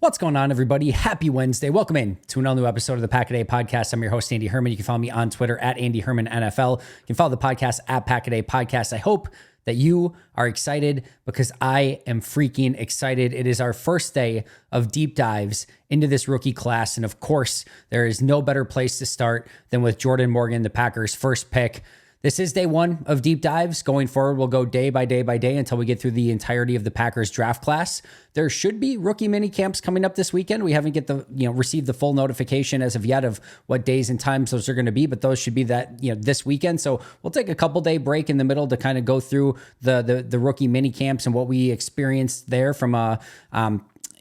What's going on, everybody? Happy Wednesday. Welcome in to an all-new episode of the Pack-A-Day Podcast. I'm your host, Andy Herman. You can follow me on Twitter at Andy Herman NFL. You can follow the podcast at Pack-A-Day Podcast. I hope that you are excited because I am freaking excited. It is our first day of deep dives into this rookie class. And of course, there is no better place to start than with Jordan Morgan, the Packers' first pick. This is day one of deep dives. Going forward, we'll go day by day by day until we get through the entirety of the Packers draft class. There should be rookie mini camps coming up this weekend. We haven't received the full notification as of yet of what days and times those are going to be, but those should be this weekend. So we'll take a couple day break in the middle to kind of go through the rookie mini camps and what we experienced there from a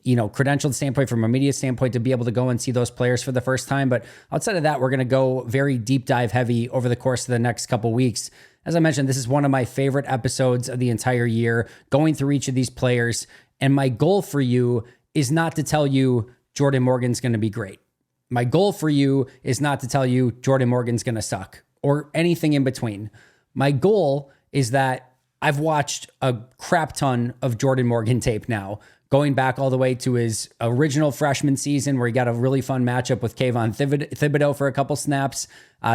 credentialed standpoint, from a media standpoint, to be able to go and see those players for the first time. But outside of that, we're going to go very deep dive heavy over the course of the next couple weeks. As I mentioned, this is one of my favorite episodes of the entire year, going through each of these players. And my goal for you is not to tell you Jordan Morgan's going to be great. My goal for you is not to tell you Jordan Morgan's going to suck or anything in between. My goal is that I've watched a crap ton of Jordan Morgan tape now, going back all the way to his original freshman season where he got a really fun matchup with Kayvon Thibodeau for a couple snaps,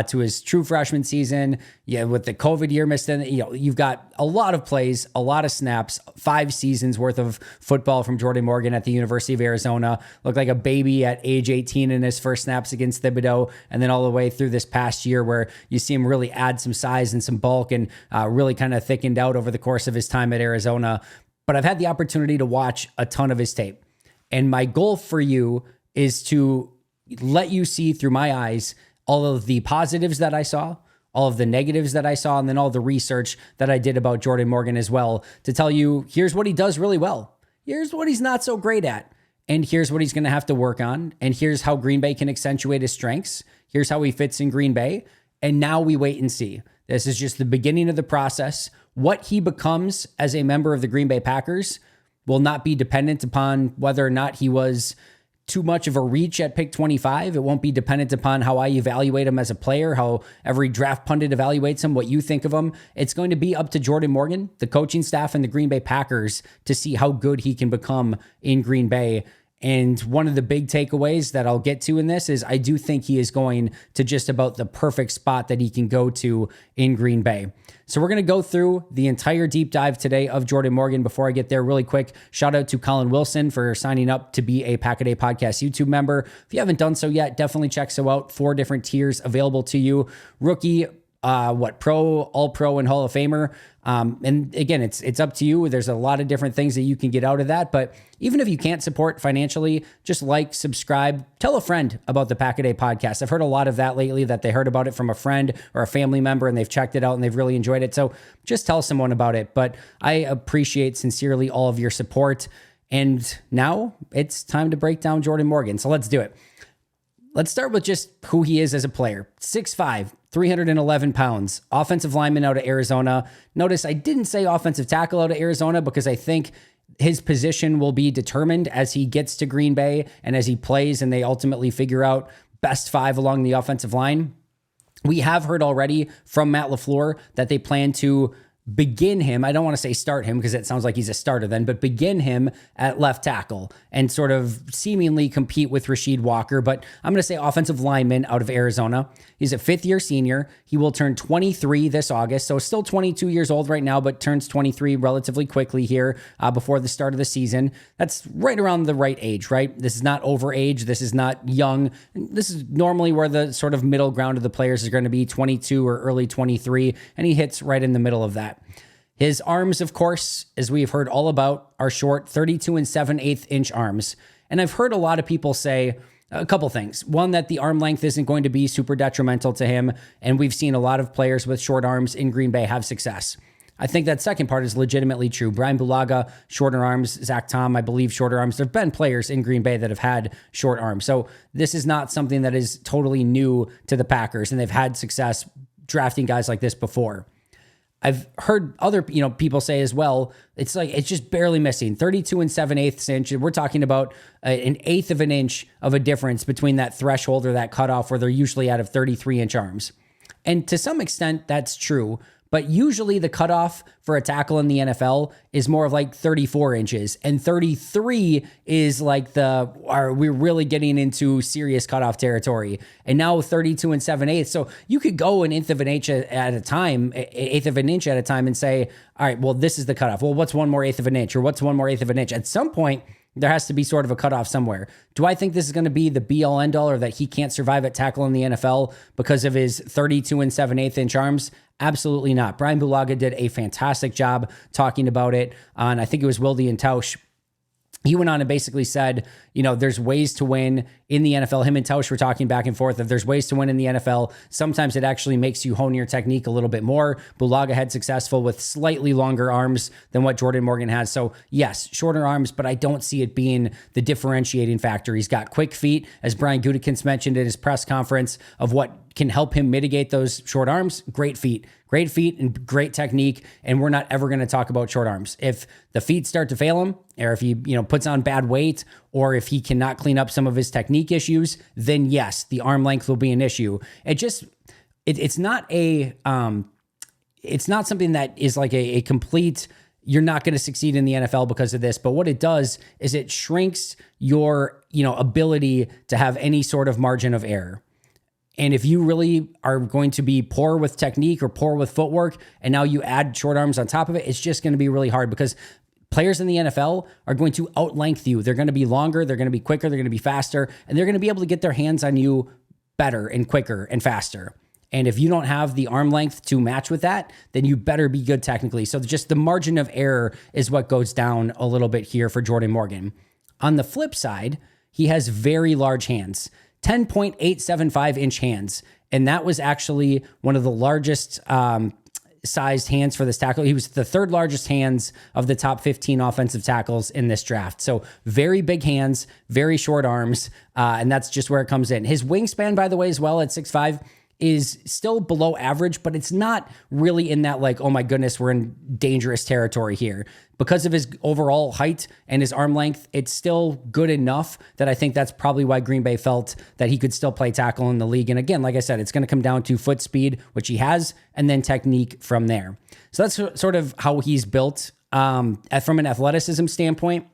to his true freshman season. Yeah, with the COVID year missed in, you've got a lot of plays, a lot of snaps, 5 seasons worth of football from Jordan Morgan at the University of Arizona. Looked like a baby at age 18 in his first snaps against Thibodeau, and then all the way through this past year where you see him really add some size and some bulk and really kind of thickened out over the course of his time at Arizona. But I've had the opportunity to watch a ton of his tape. And my goal for you is to let you see through my eyes all of the positives that I saw, all of the negatives that I saw, and then all the research that I did about Jordan Morgan as well, to tell you, here's what he does really well. Here's what he's not so great at. And here's what he's going to have to work on. And here's how Green Bay can accentuate his strengths. Here's how he fits in Green Bay. And now we wait and see. This is just the beginning of the process. What he becomes as a member of the Green Bay Packers will not be dependent upon whether or not he was too much of a reach at pick 25. It won't be dependent upon how I evaluate him as a player, how every draft pundit evaluates him, what you think of him. It's going to be up to Jordan Morgan, the coaching staff, and the Green Bay Packers to see how good he can become in Green Bay. And one of the big takeaways that I'll get to in this is I do think he is going to just about the perfect spot that he can go to in Green Bay. So we're going to go through the entire deep dive today of Jordan Morgan. Before I get there, really quick, shout out to Colin Wilson for signing up to be a Pack-A-Day Podcast YouTube member. If you haven't done so yet, definitely check so out. 4 different tiers available to you. Rookie, Pro, All-Pro, and Hall of Famer. And again, it's up to you. There's a lot of different things that you can get out of that. But even if you can't support financially, just like, subscribe, tell a friend about the Pack-A-Day Podcast. I've heard a lot of that lately, that they heard about it from a friend or a family member and they've checked it out and they've really enjoyed it. So just tell someone about it. But I appreciate sincerely all of your support. And now it's time to break down Jordan Morgan. So let's do it. Let's start with just who he is as a player. 6'5", 311 pounds, offensive lineman out of Arizona. Notice I didn't say offensive tackle out of Arizona because I think his position will be determined as he gets to Green Bay and as he plays and they ultimately figure out best 5 along the offensive line. We have heard already from Matt LaFleur that they plan to begin him. I don't want to say start him because it sounds like he's a starter then, but begin him at left tackle and sort of seemingly compete with Rasheed Walker. But I'm going to say offensive lineman out of Arizona. He's a 5th-year senior. He will turn 23 this August. So still 22 years old right now, but turns 23 relatively quickly here before the start of the season. That's right around the right age, right? This is not over age. This is not young. This is normally where the sort of middle ground of the players is going to be, 22 or early 23, and he hits right in the middle of that. His arms, of course, as we've heard all about, are short, 32 7/8 inch arms. And I've heard a lot of people say a couple things. One, that the arm length isn't going to be super detrimental to him. And we've seen a lot of players with short arms in Green Bay have success. I think that second part is legitimately true. Brian Bulaga, shorter arms. Zach Tom, I believe, shorter arms. There have been players in Green Bay that have had short arms. So this is not something that is totally new to the Packers. And they've had success drafting guys like this before. I've heard other people say as well, it's just barely missing 32 7/8 inch. We're talking about an eighth of an inch of a difference between that threshold or that cutoff where they're usually out of 33 inch arms. And to some extent, that's true. But usually the cutoff for a tackle in the NFL is more of like 34 inches, and 33 is like we're really getting into serious cutoff territory. And now 32 and 7/8. So you could go an eighth of an inch at a time and say, all right, well, this is the cutoff. Well, what's one more eighth of an inch, or what's one more eighth of an inch? At some point, there has to be sort of a cutoff somewhere. Do I think this is going to be the be-all end-all, or that he can't survive at tackle in the NFL because of his 32 and 7/8 inch arms? Absolutely not. Brian Bulaga did a fantastic job talking about it on, I think it was Wilde and Tausch. He went on and basically said, there's ways to win in the NFL. Him and Tausch were talking back and forth. If there's ways to win in the NFL, sometimes it actually makes you hone your technique a little bit more. Bulaga had successful with slightly longer arms than what Jordan Morgan has. So yes, shorter arms, but I don't see it being the differentiating factor. He's got quick feet, as Brian Gutekunst mentioned in his press conference, of what can help him mitigate those short arms. Great feet and great technique. And we're not ever going to talk about short arms. If the feet start to fail him, or if he, puts on bad weight, or if he cannot clean up some of his technique issues, then yes, the arm length will be an issue. It's not something that is like a complete, you're not going to succeed in the NFL because of this. But what it does is it shrinks your, ability to have any sort of margin of error. And if you really are going to be poor with technique or poor with footwork, and now you add short arms on top of it, it's just going to be really hard, because players in the NFL are going to outlength you. They're going to be longer, they're going to be quicker, they're going to be faster, and they're going to be able to get their hands on you better and quicker and faster. And if you don't have the arm length to match with that, then you better be good technically. So just the margin of error is what goes down a little bit here for Jordan Morgan. On the flip side, he has very large hands. 10.875 inch hands. And that was actually one of the largest sized hands for this tackle. He was the third largest hands of the top 15 offensive tackles in this draft. So very big hands, very short arms. And that's just where it comes in. His wingspan, by the way, as well, at 6'5", is still below average, but it's not really in that like, oh my goodness, we're in dangerous territory here. Because of his overall height and his arm length, it's still good enough that I think that's probably why Green Bay felt that he could still play tackle in the league. And again, like I said, it's going to come down to foot speed, which he has, and then technique from there. So that's sort of how he's built from an athleticism standpoint.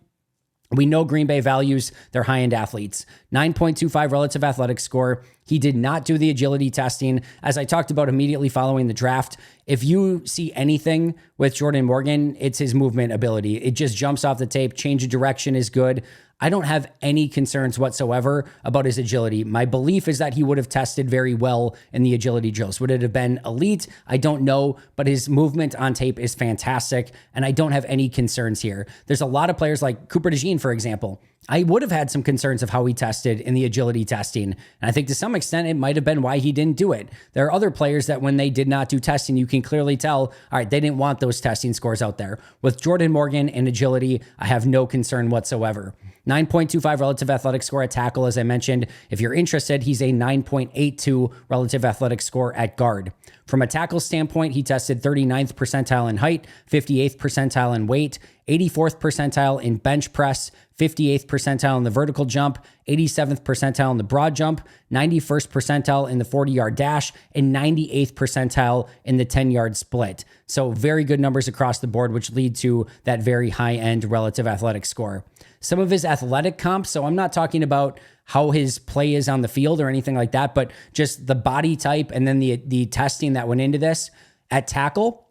We know Green Bay values their high-end athletes. 9.25 relative athletic score. He did not do the agility testing. As I talked about immediately following the draft, if you see anything with Jordan Morgan, it's his movement ability. It just jumps off the tape. Change of direction is good. I don't have any concerns whatsoever about his agility. My belief is that he would have tested very well in the agility drills. Would it have been elite? I don't know, but his movement on tape is fantastic, and I don't have any concerns here. There's a lot of players like Cooper DeJean, for example. I would have had some concerns of how he tested in the agility testing. And I think to some extent, it might have been why he didn't do it. There are other players that when they did not do testing, you can clearly tell, all right, they didn't want those testing scores out there. With Jordan Morgan and agility, I have no concern whatsoever. 9.25 relative athletic score at tackle, as I mentioned. If you're interested, he's a 9.82 relative athletic score at guard. From a tackle standpoint, he tested 39th percentile in height, 58th percentile in weight, 84th percentile in bench press, 58th percentile in the vertical jump, 87th percentile in the broad jump, 91st percentile in the 40-yard dash, and 98th percentile in the 10-yard split. So very good numbers across the board, which lead to that very high-end relative athletic score. Some of his athletic comps, so I'm not talking about how his play is on the field or anything like that, but just the body type and then the testing that went into this. At tackle,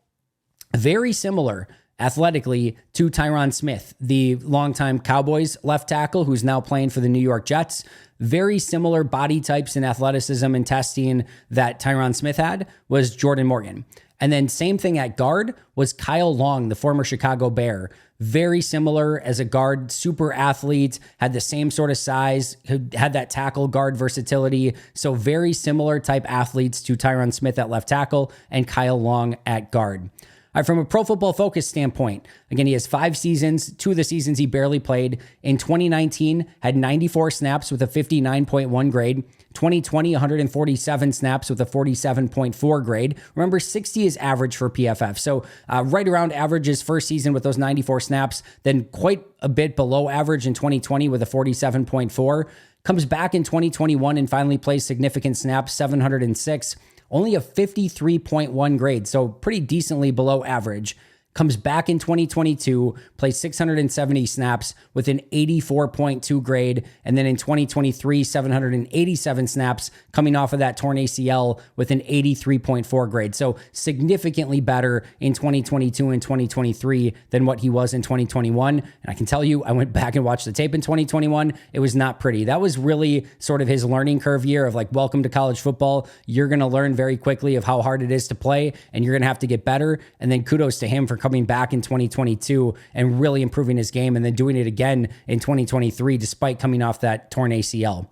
very similar athletically to Tyron Smith, the longtime Cowboys left tackle who's now playing for the New York Jets. Very similar body types and athleticism and testing that Tyron Smith had was Jordan Morgan. And then same thing at guard was Kyle Long, the former Chicago Bear. Very similar as a guard, super athlete, had the same sort of size, had that tackle guard versatility. So very similar type athletes to Tyron Smith at left tackle and Kyle Long at guard. All right, from a Pro Football Focus standpoint, again, he has 5 seasons. 2 of the seasons he barely played. In 2019, had 94 snaps with a 59.1 grade. 2020, 147 snaps with a 47.4 grade. Remember, 60 is average for PFF. So right around average his first season with those 94 snaps, then quite a bit below average in 2020 with a 47.4. Comes back in 2021 and finally plays significant snaps, 706. only a 53.1 grade, so pretty decently below average. Comes back in 2022, plays 670 snaps with an 84.2 grade. And then in 2023, 787 snaps coming off of that torn ACL with an 83.4 grade. So significantly better in 2022 and 2023 than what he was in 2021. And I can tell you, I went back and watched the tape in 2021. It was not pretty. That was really sort of his learning curve year of like, welcome to college football. You're going to learn very quickly of how hard it is to play, and you're going to have to get better. And then kudos to him for coming back in 2022 and really improving his game, and then doing it again in 2023 despite coming off that torn ACL.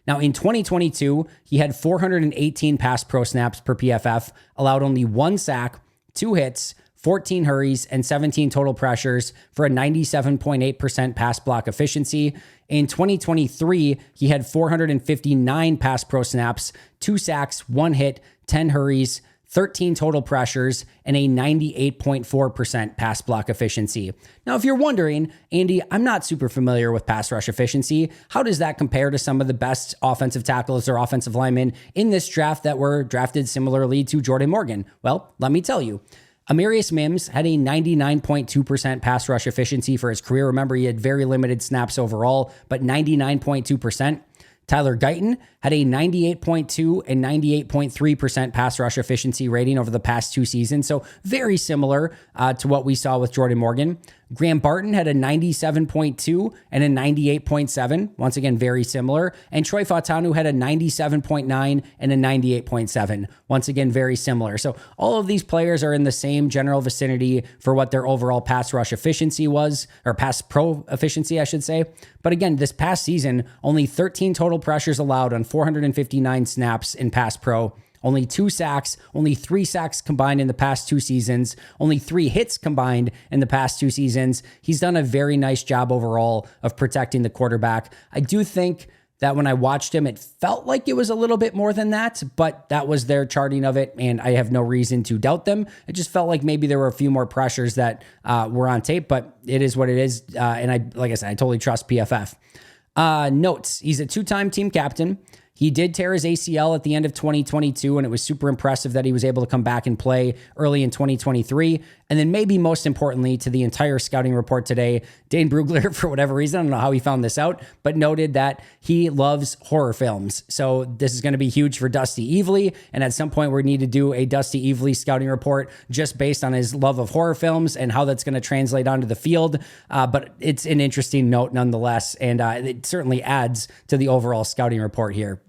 Now in 2022, he had 418 pass pro snaps per PFF, allowed only 1 sack, 2 hits, 14 hurries, and 17 total pressures for a 97.8% pass block efficiency. In 2023, he had 459 pass pro snaps, 2 sacks, 1 hit, 10 hurries, 13 total pressures, and a 98.4% pass block efficiency. Now, if you're wondering, Andy, I'm not super familiar with pass rush efficiency. How does that compare to some of the best offensive tackles or offensive linemen in this draft that were drafted similarly to Jordan Morgan? Well, let me tell you. Amarius Mims had a 99.2% pass rush efficiency for his career. Remember, he had very limited snaps overall, but 99.2%. Tyler Guyton had a 98.2 and 98.3% pass rush efficiency rating over the past 2 seasons. So very similar to what we saw with Jordan Morgan. Graham Barton had a 97.2 and a 98.7. Once again, very similar. And Troy Fautanu had a 97.9 and a 98.7. Once again, very similar. So all of these players are in the same general vicinity for what their overall pass rush efficiency was, or pass pro efficiency, I should say. But again, this past season, only 13 total pressures allowed on 459 snaps in pass pro. Only 2 sacks, only 3 sacks combined in the past 2 seasons, only 3 hits combined in the past 2 seasons. He's done a very nice job overall of protecting the quarterback. I do think that when I watched him, it felt like it was a little bit more than that, but that was their charting of it, and I have no reason to doubt them. It just felt like maybe there were a few more pressures that were on tape, but it is what it is, and like I said, I totally trust PFF. Notes, he's a 2-time team captain. He did tear his ACL at the end of 2022, and it was super impressive that he was able to come back and play early in 2023. And then maybe most importantly to the entire scouting report today, Dane Brugler, for whatever reason, I don't know how he found this out, but noted that he loves horror films. So this is going to be huge for Dusty Evely. And at some point we need to do a Dusty Evely scouting report just based on his love of horror films and how that's going to translate onto the field. But it's an interesting note nonetheless. And it certainly adds to the overall scouting report here.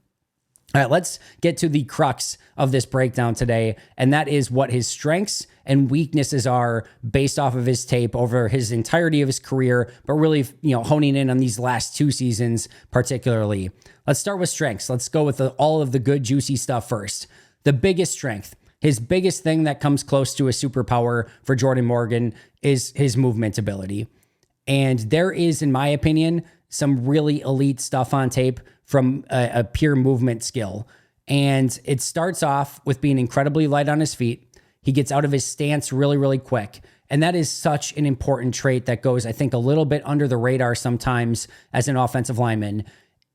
All right, let's get to the crux of this breakdown today, and that is what his strengths and weaknesses are based off of his tape over his entirety of his career, but really, honing in on these last 2 seasons particularly. Let's start with strengths. Let's go with all of the good, juicy stuff first. The biggest strength, his biggest thing that comes close to a superpower for Jordan Morgan is his movement ability. And there is, in my opinion, some really elite stuff on tape from a pure movement skill. And it starts off with being incredibly light on his feet. He gets out of his stance really, really quick. And that is such an important trait that goes, I think, a little bit under the radar sometimes as an offensive lineman.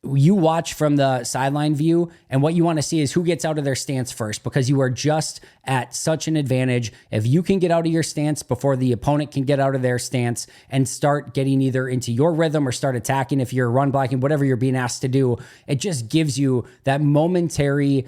You watch from the sideline view, and what you want to see is who gets out of their stance first, because you are just at such an advantage. If you can get out of your stance before the opponent can get out of their stance and start getting either into your rhythm or start attacking, if you're run blocking, whatever you're being asked to do, it just gives you that momentary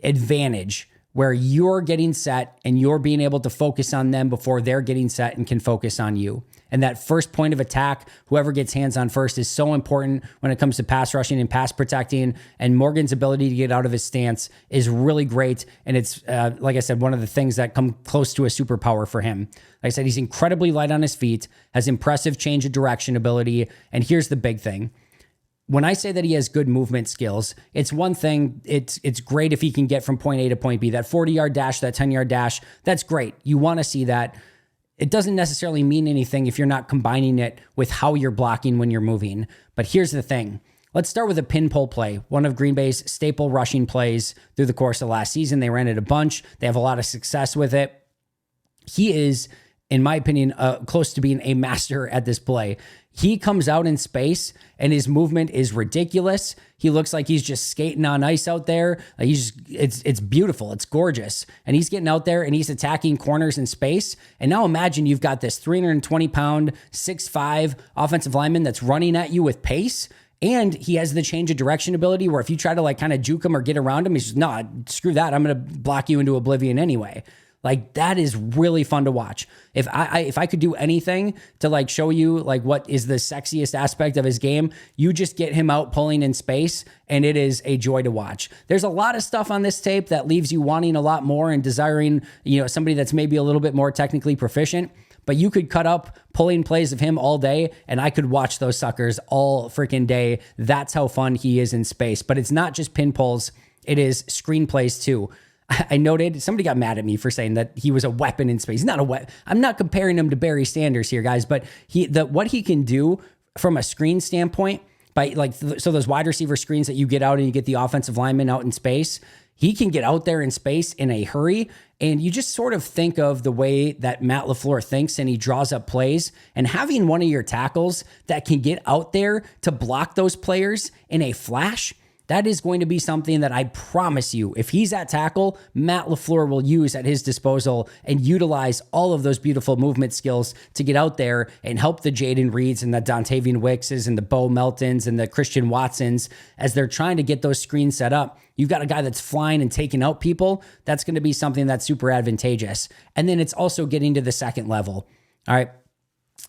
advantage where you're getting set and you're being able to focus on them before they're getting set and can focus on you. And that first point of attack, whoever gets hands on first, is so important when it comes to pass rushing and pass protecting. And Morgan's ability to get out of his stance is really great. And it's, like I said, one of the things that come close to a superpower for him. Like I said, he's incredibly light on his feet, has impressive change of direction ability. And here's the big thing. When I say that he has good movement skills, it's one thing. It's great if he can get from point A to point B. That 40-yard dash, that 10-yard dash, that's great. You want to see that. It doesn't necessarily mean anything if you're not combining it with how you're blocking when you're moving. But here's the thing. Let's start with a pin pull play, one of Green Bay's staple rushing plays through the course of last season. They ran it a bunch. They have a lot of success with it. He is, in my opinion, close to being a master at this play. He comes out in space and his movement is ridiculous. He looks like he's just skating on ice out there. It's beautiful. It's gorgeous. And he's getting out there and he's attacking corners in space. And now imagine you've got this 320-pound, 6'5" offensive lineman that's running at you with pace. And he has the change of direction ability where if you try to like kind of juke him or get around him, he's just, no, screw that. I'm going to block you into oblivion anyway. Like that is really fun to watch. If I could do anything to like show you like what is the sexiest aspect of his game, you just get him out pulling in space and it is a joy to watch. There's a lot of stuff on this tape that leaves you wanting a lot more and desiring, somebody that's maybe a little bit more technically proficient. But you could cut up pulling plays of him all day and I could watch those suckers all freaking day. That's how fun he is in space. But it's not just pin pulls, it is screen plays too. I noted somebody got mad at me for saying that he was a weapon in space. He's not a weapon. I'm not comparing him to Barry Sanders here, guys, but what he can do from a screen standpoint by so those wide receiver screens that you get out and you get the offensive lineman out in space, he can get out there in space in a hurry. And you just sort of think of the way that Matt LaFleur thinks and he draws up plays, and having one of your tackles that can get out there to block those players in a flash. That is going to be something that I promise you, if he's at tackle, Matt LaFleur will use at his disposal and utilize all of those beautiful movement skills to get out there and help the Jaden Reeds and the Dontavian Wickses and the Bo Meltons and the Christian Watsons as they're trying to get those screens set up. You've got a guy that's flying and taking out people. That's going to be something that's super advantageous. And then it's also getting to the second level. All right.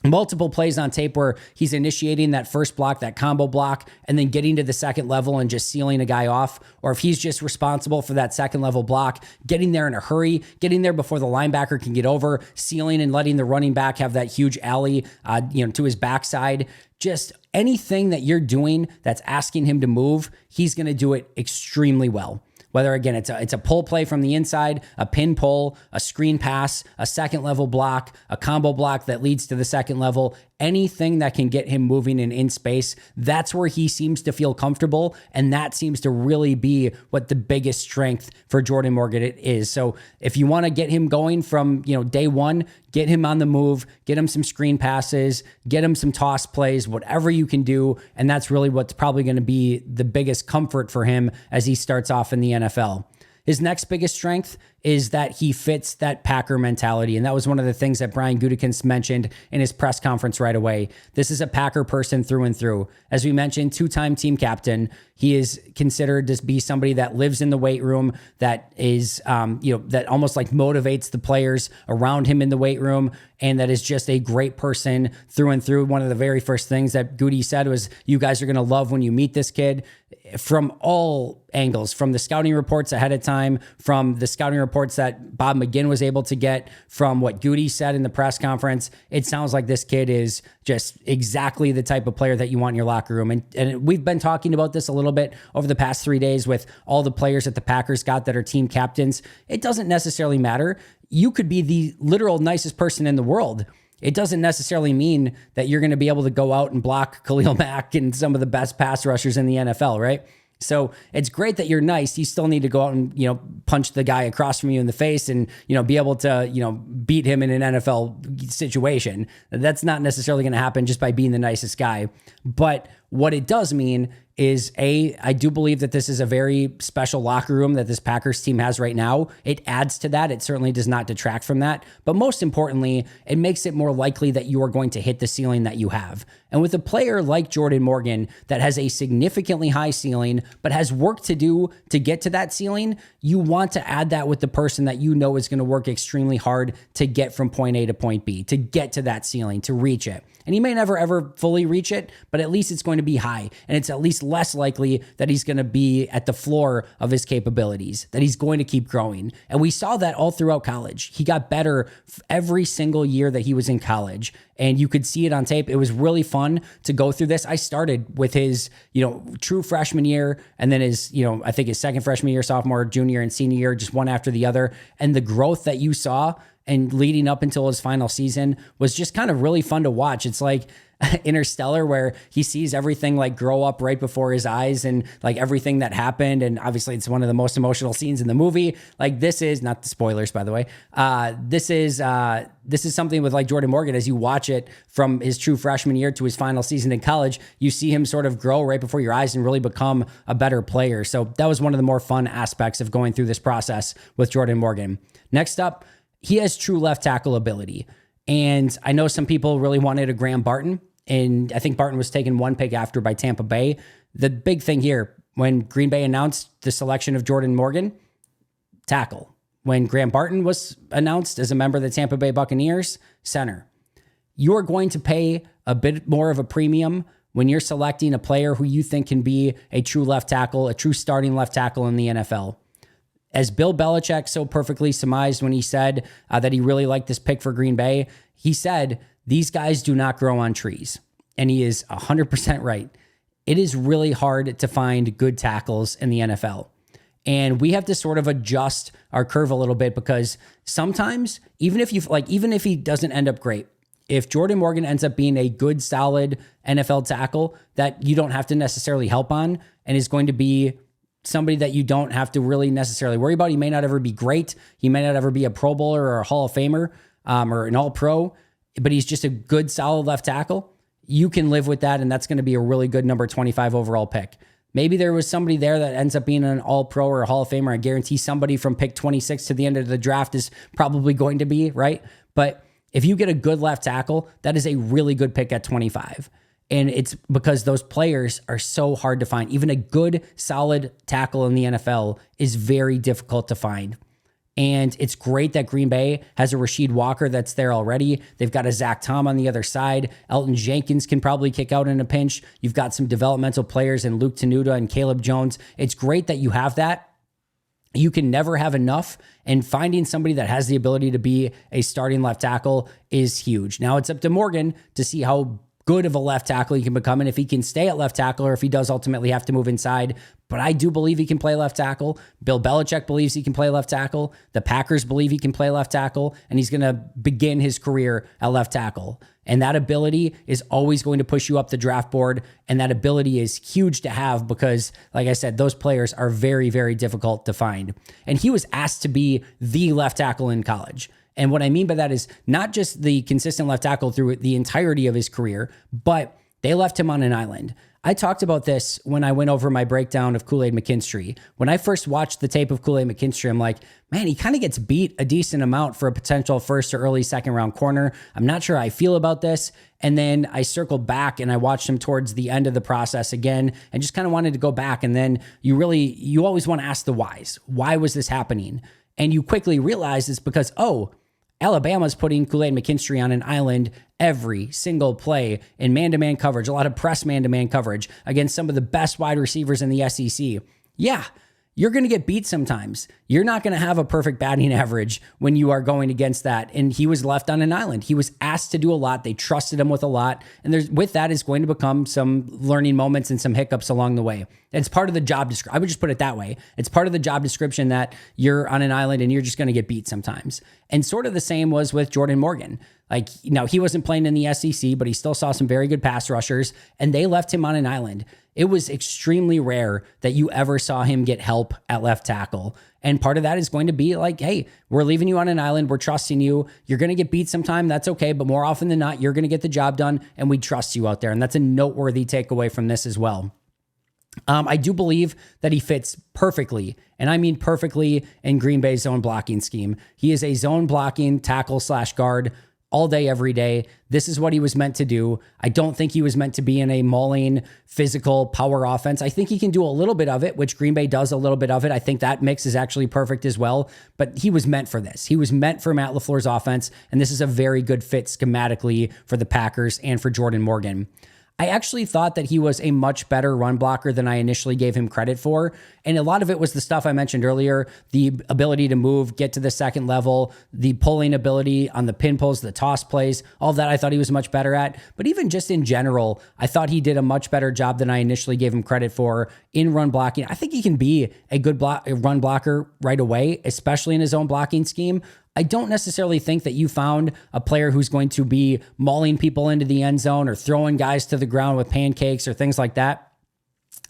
Multiple plays on tape where he's initiating that first block, that combo block, and then getting to the second level and just sealing a guy off. Or if he's just responsible for that second level block, getting there in a hurry, getting there before the linebacker can get over, sealing and letting the running back have that huge alley, to his backside. Just anything that you're doing that's asking him to move, he's going to do it extremely well. Whether, again, it's a pull play from the inside, a pin pull, a screen pass, a second level block, a combo block that leads to the second level, anything that can get him moving and in space, that's where he seems to feel comfortable. And that seems to really be what the biggest strength for Jordan Morgan is. So if you want to get him going from, day one, get him on the move, get him some screen passes, get him some toss plays, whatever you can do. And that's really what's probably going to be the biggest comfort for him as he starts off in the NFL. His next biggest strength is that he fits that Packer mentality. And that was one of the things that Brian Gutekunst mentioned in his press conference right away. This is a Packer person through and through. As we mentioned, two-time team captain. He is considered to be somebody that lives in the weight room, that is, that almost like motivates the players around him in the weight room, and that is just a great person through and through. One of the very first things that Goody said was, you guys are going to love when you meet this kid. From all angles, from the scouting reports ahead of time, from the scouting reports that Bob McGinn was able to get, from what Goody said in the press conference, it sounds like this kid is just exactly the type of player that you want in your locker room. And we've been talking about this a little bit over the past 3 days with all the players that the Packers got that are team captains. It doesn't necessarily matter. You could be the literal nicest person in the world. It doesn't necessarily mean that you're going to be able to go out and block Khalil Mack and some of the best pass rushers in the NFL, right? So it's great that you're nice. You still need to go out and, punch the guy across from you in the face and, be able to, beat him in an NFL situation. That's not necessarily going to happen just by being the nicest guy. But what it does mean is, I do believe that this is a very special locker room that this Packers team has right now. It adds to that. It certainly does not detract from that. But most importantly, it makes it more likely that you are going to hit the ceiling that you have. And with a player like Jordan Morgan that has a significantly high ceiling, but has work to do to get to that ceiling, you want to add that with the person that you know is going to work extremely hard to get from point A to point B, to get to that ceiling, to reach it. And he may never, ever fully reach it, but at least it's going to be high. And it's at least less likely that he's going to be at the floor of his capabilities, that he's going to keep growing. And we saw that all throughout college. He got better every single year that he was in college. And you could see it on tape. It was really fun to go through this. I started with his, true freshman year, and then his, I think his second freshman year, sophomore, junior, and senior year, just one after the other. And the growth that you saw and leading up until his final season was just kind of really fun to watch. It's like Interstellar, where he sees everything like grow up right before his eyes and like everything that happened. And obviously it's one of the most emotional scenes in the movie. Like, this is not the spoilers, by the way. This is something with like Jordan Morgan. As you watch it from his true freshman year to his final season in college, you see him sort of grow right before your eyes and really become a better player. So that was one of the more fun aspects of going through this process with Jordan Morgan. Next up, he has true left tackle ability. And I know some people really wanted a Graham Barton, and I think Barton was taken one pick after by Tampa Bay. The big thing here, when Green Bay announced the selection of Jordan Morgan, tackle. When Graham Barton was announced as a member of the Tampa Bay Buccaneers, center. You are going to pay a bit more of a premium when you're selecting a player who you think can be a true left tackle, a true starting left tackle in the NFL. As Bill Belichick so perfectly surmised when he said that he really liked this pick for Green Bay, he said, these guys do not grow on trees. And he is 100% right. It is really hard to find good tackles in the NFL. And we have to sort of adjust our curve a little bit, because sometimes, even if he doesn't end up great, if Jordan Morgan ends up being a good, solid NFL tackle that you don't have to necessarily help on and is going to be somebody that you don't have to really necessarily worry about. He may not ever be great. He may not ever be a Pro Bowler or a Hall of Famer or an All-Pro, but he's just a good, solid left tackle. You can live with that, and that's going to be a really good number 25 overall pick. Maybe there was somebody there that ends up being an All-Pro or a Hall of Famer. I guarantee somebody from pick 26 to the end of the draft is probably going to be, right? But if you get a good left tackle, that is a really good pick at 25. And it's because those players are so hard to find. Even a good, solid tackle in the NFL is very difficult to find. And it's great that Green Bay has a Rasheed Walker that's there already. They've got a Zach Tom on the other side. Elton Jenkins can probably kick out in a pinch. You've got some developmental players in Luke Tenuta and Caleb Jones. It's great that you have that. You can never have enough, and finding somebody that has the ability to be a starting left tackle is huge. Now it's up to Morgan to see how good of a left tackle he can become, and if he can stay at left tackle, or if he does ultimately have to move inside. But I do believe he can play left tackle. Bill Belichick believes he can play left tackle. The Packers believe he can play left tackle, and he's going to begin his career at left tackle. And that ability is always going to push you up the draft board, and that ability is huge to have because, like I said, those players are very, very difficult to find. And he was asked to be the left tackle in college. And what I mean by that is not just the consistent left tackle through the entirety of his career, but they left him on an island. I talked about this when I went over my breakdown of Kool-Aid McKinstry. When I first watched the tape of Kool-Aid McKinstry, I'm like, man, he kind of gets beat a decent amount for a potential first or early second round corner. I'm not sure how I feel about this. And then I circled back and I watched him towards the end of the process again and just kind of wanted to go back. And then you always want to ask the whys. Why was this happening? And you quickly realize it's because, Alabama's putting Kool-Aid McKinstry on an island every single play in man-to-man coverage, a lot of press man-to-man coverage against some of the best wide receivers in the SEC. Yeah, you're going to get beat sometimes. You're not going to have a perfect batting average when you are going against that. And he was left on an island. He was asked to do a lot. They trusted him with a lot. And with that is going to become some learning moments and some hiccups along the way. It's part of the job description. I would just put it that way. It's part of the job description that you're on an island and you're just going to get beat sometimes. And sort of the same was with Jordan Morgan. He wasn't playing in the SEC, but he still saw some very good pass rushers, and they left him on an island. It was extremely rare that you ever saw him get help at left tackle. And part of that is going to be like, hey, we're leaving you on an island. We're trusting you. You're going to get beat sometime. That's okay. But more often than not, you're going to get the job done, and we trust you out there. And that's a noteworthy takeaway from this as well. I do believe that he fits perfectly, and I mean perfectly, in Green Bay's zone blocking scheme. He is a zone blocking tackle/guard all day, every day. This is what he was meant to do. I don't think he was meant to be in a mauling, physical power offense. I think he can do a little bit of it, which Green Bay does a little bit of it. I think that mix is actually perfect as well, but he was meant for this. He was meant for Matt LaFleur's offense, and this is a very good fit schematically for the Packers and for Jordan Morgan. I actually thought that he was a much better run blocker than I initially gave him credit for. And a lot of it was the stuff I mentioned earlier, the ability to move, get to the second level, the pulling ability on the pin pulls, the toss plays, all of that I thought he was much better at. But even just in general, I thought he did a much better job than I initially gave him credit for in run blocking. I think he can be a good run blocker right away, especially in his own blocking scheme. I don't necessarily think that you found a player who's going to be mauling people into the end zone or throwing guys to the ground with pancakes or things like that.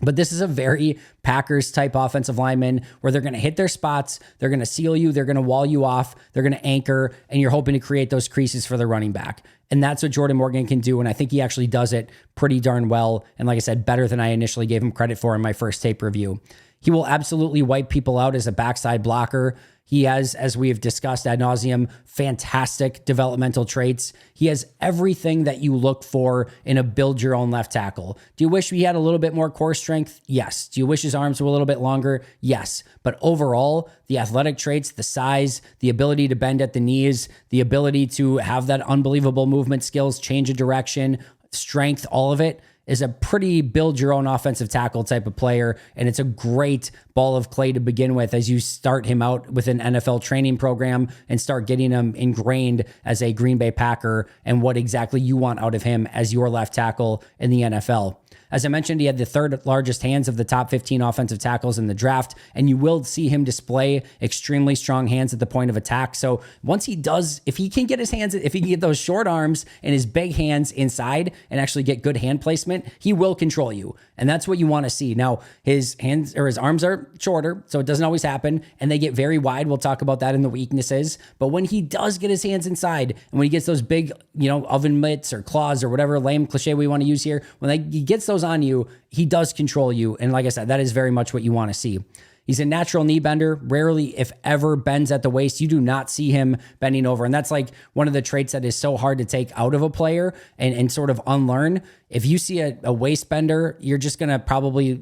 But this is a very Packers type offensive lineman where they're going to hit their spots, they're going to seal you, they're going to wall you off, they're going to anchor, and you're hoping to create those creases for the running back. And that's what Jordan Morgan can do. And I think he actually does it pretty darn well. And like I said, better than I initially gave him credit for in my first tape review. He will absolutely wipe people out as a backside blocker. He has, as we have discussed ad nauseum, fantastic developmental traits. He has everything that you look for in a build your own left tackle. Do you wish he had a little bit more core strength? Yes. Do you wish his arms were a little bit longer? Yes. But overall, the athletic traits, the size, the ability to bend at the knees, the ability to have that unbelievable movement skills, change of direction, strength, all of it is a pretty build your own offensive tackle type of player. And it's a great ball of clay to begin with as you start him out with an NFL training program and start getting him ingrained as a Green Bay Packer and what exactly you want out of him as your left tackle in the NFL. As I mentioned, he had the third largest hands of the top 15 offensive tackles in the draft, and you will see him display extremely strong hands at the point of attack. So once he does, if he can get his hands, if he can get those short arms and his big hands inside and actually get good hand placement, he will control you. And that's what you want to see. Now, his hands or his arms are shorter, so it doesn't always happen, and they get very wide. We'll talk about that in the weaknesses. But when he does get his hands inside, and when he gets those big, oven mitts or claws or whatever lame cliche we want to use here, when he gets those on you, he does control you. And like I said, that is very much what you want to see. He's a natural knee bender, rarely, if ever, bends at the waist. You do not see him bending over. And that's like one of the traits that is so hard to take out of a player and sort of unlearn. If you see a waist bender, you're just going to probably